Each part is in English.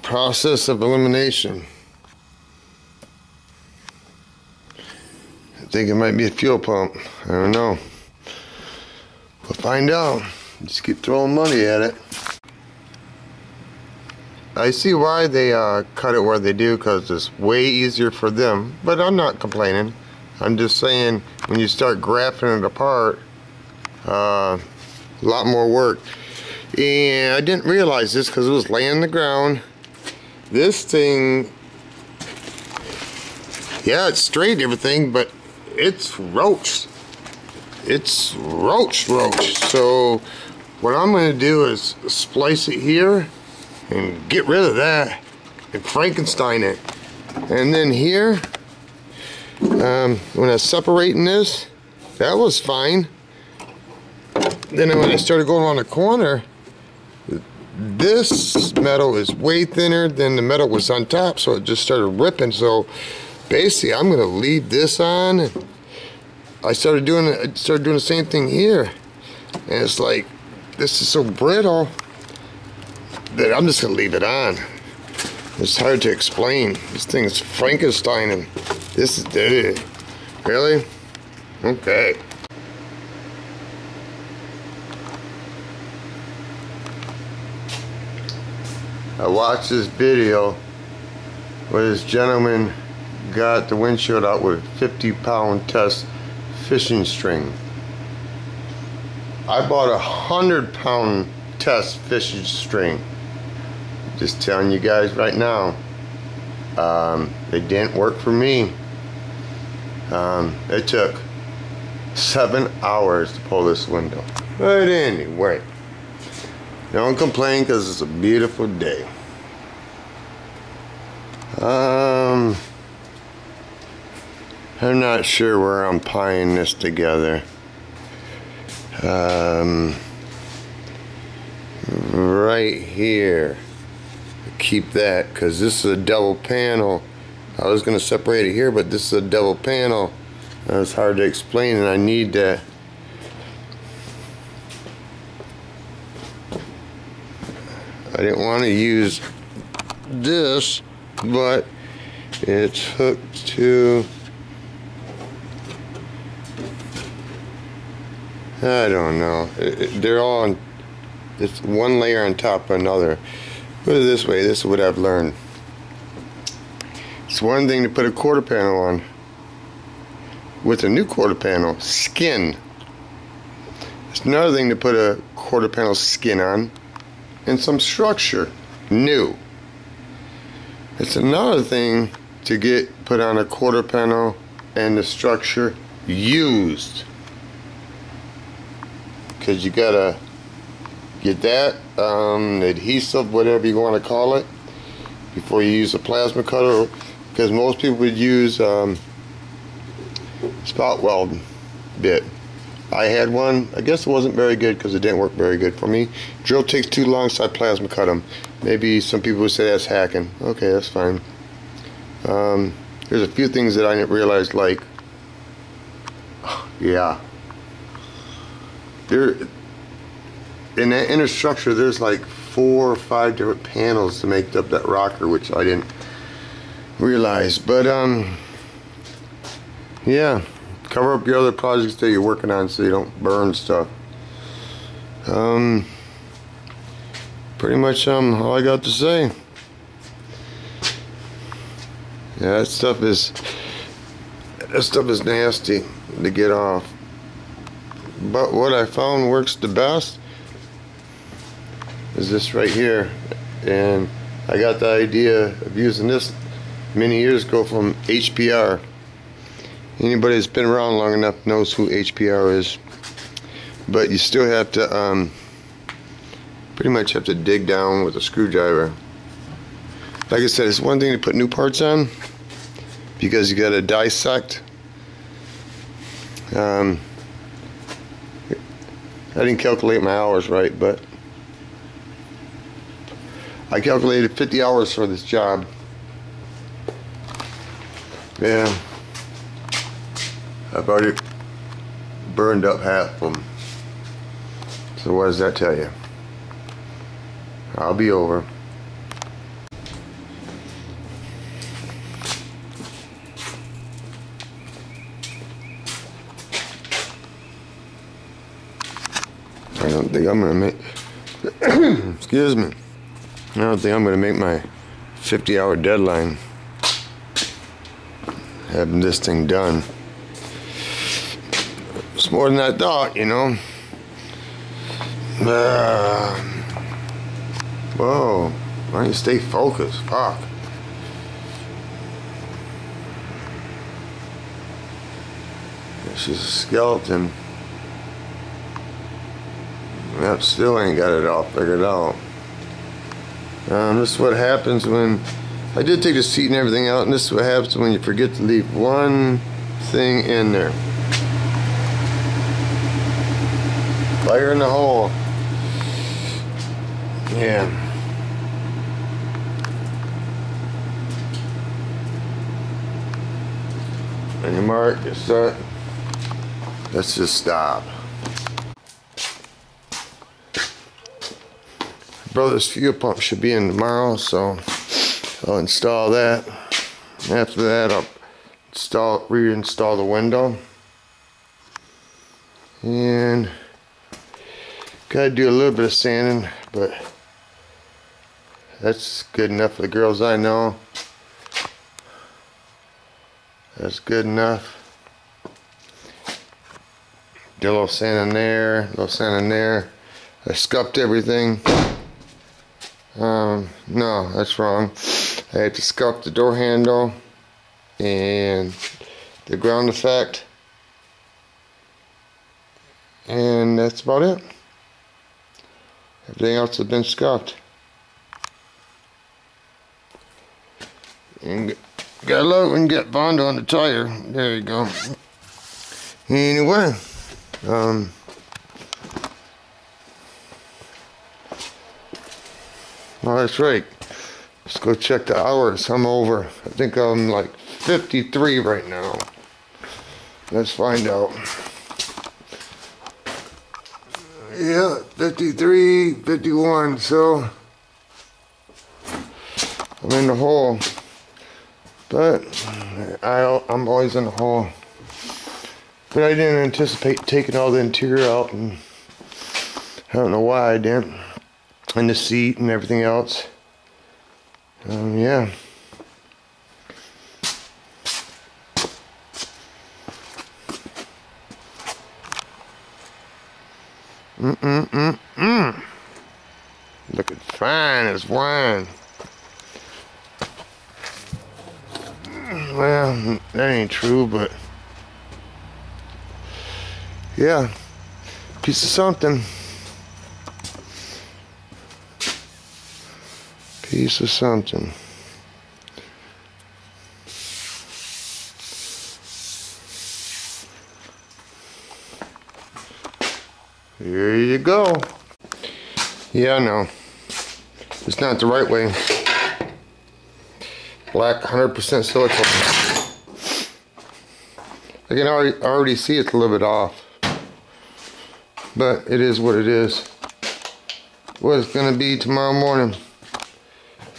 Process of elimination. I think it might be a fuel pump. I don't know. We'll find out. Just keep throwing money at it. I see why they cut it where they do, because it's way easier for them. But I'm not complaining. I'm just saying, when you start grafting it apart, a lot more work. And I didn't realize this because it was laying on the ground. This thing, yeah, it's straight and everything, but it's roached. It's roached. So what I'm going to do is splice it here and get rid of that and Frankenstein it. And then here, when I was separating this, that was fine. Then when I started going around the corner, this metal is way thinner than the metal was on top, so it just started ripping. So basically, I'm going to leave this on. I started doing the same thing here, and it's like this is so brittle that I'm just going to leave it on. It's hard to explain. This thing is Frankenstein, and this is really okay. I watched this video where this gentleman got the windshield out with 50-pound test fishing string. I bought a 100-pound test fishing string. Just telling you guys right now, it didn't work for me. It took 7 hours to pull this window. But anyway, don't complain because it's a beautiful day. I'm not sure where I'm tying this together. Right here. Keep that, because this is a double panel. I was going to separate it here, but this is a double panel. It's hard to explain, and I need that. I didn't want to use this, but it's hooked to, I don't know. They're all on, it's one layer on top of another. Put it this way, this is what I've learned. It's one thing to put a quarter panel on with a new quarter panel skin. It's another thing to put a quarter panel skin on and some structure new. It's another thing to get put on a quarter panel and the structure used, because you gotta get that adhesive, whatever you want to call it, before you use a plasma cutter, because most people would use spot weld bit. I had one. I guess it wasn't very good because it didn't work very good for me. Drill takes too long, so I plasma cut them. Maybe some people would say that's hacking. Okay, that's fine. There's a few things that I didn't realize, like, yeah, there in that inner structure there's like 4 or 5 different panels to make up that rocker, which I didn't realize. But yeah, cover up your other projects that you're working on so you don't burn stuff. Pretty much all I got to say. Yeah, that stuff is nasty to get off. But what I found works the best is this right here, and I got the idea of using this many years ago from HPR. Anybody that's been around long enough knows who HPR is. But you still have to pretty much have to dig down with a screwdriver. Like I said, it's one thing to put new parts on, because you got to dissect. I didn't calculate my hours right, but I calculated 50 hours for this job. Yeah, I've already burned up half of them. So what does that tell you? I'll be over. I don't think I'm gonna make excuse me. I don't think I'm gonna make my 50-hour deadline having this thing done. It's more than I thought, you know. Whoa, why don't you stay focused? Fuck. She's a skeleton. Yep, still ain't got it all figured out. This is what happens when I did take the seat and everything out, and this is what happens when you forget to leave one thing in there. Fire in the hole. Yeah. And you mark, you start. Let's just stop. Brother's fuel pump should be in tomorrow, so I'll install that. After that, I'll reinstall the window. And gotta do a little bit of sanding, but that's good enough for the girls I know. That's good enough. Get a little sand in there, a little sand in there. I scuffed everything. No, that's wrong. I had to scuff the door handle and the ground effect. And that's about it. Everything else has been scuffed. And got a load and get Bond on the tire. There you go. Anyway, oh, that's right. Let's go check the hours. I'm over. I think I'm like 53 right now. Let's find out. Yeah, 53, 51, so I'm in the hole. But I'm always in the hole. But I didn't anticipate taking all the interior out, and I don't know why I didn't. And the seat and everything else. Yeah. Looking fine as wine. Well, that ain't true, but yeah, piece of something. Piece of something. Here you go. Yeah, I know. It's not the right way. Black 100% silicone. I can already see it's a little bit off. But it is what it is. What it's gonna be tomorrow morning.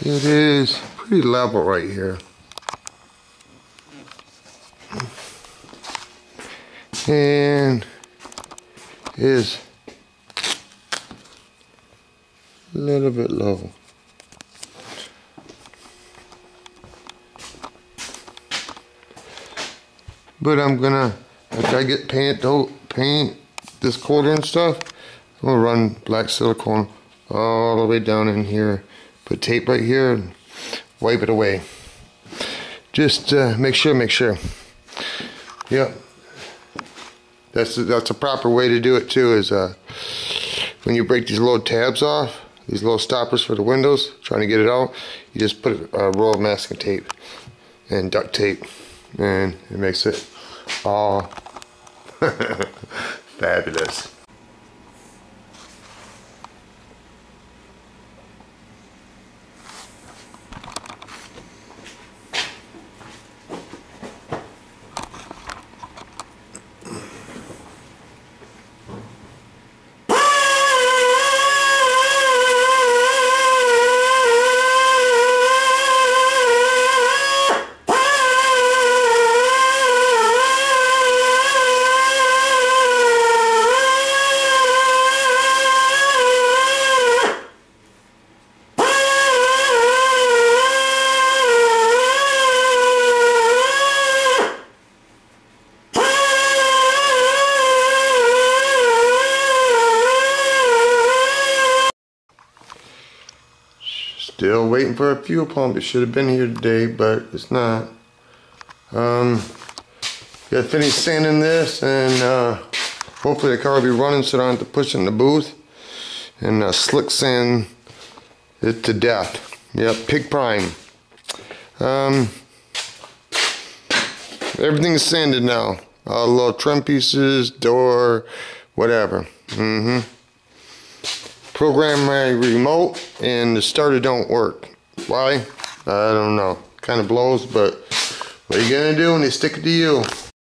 It is pretty level right here. And is a little bit low. But I'm gonna, after I get paint this quarter and stuff, I'm gonna run black silicone all the way down in here. Put tape right here and wipe it away. Just make sure. Yep. That's a proper way to do it too, is when you break these little tabs off, these little stoppers for the windows, trying to get it out, you just put a roll of masking tape and duct tape, and it makes it all fabulous. waiting for a fuel pump. It should have been here today, but it's not. Gotta finish sanding this, and hopefully the car will be running so I don't have to push it in the booth. And slick sand it to death. Yep, pig prime. Everything's sanded now. All the little trim pieces, door, whatever. Program my remote and the starter don't work. Why? I don't know. Kind of blows, but what are you gonna do when they stick it to you?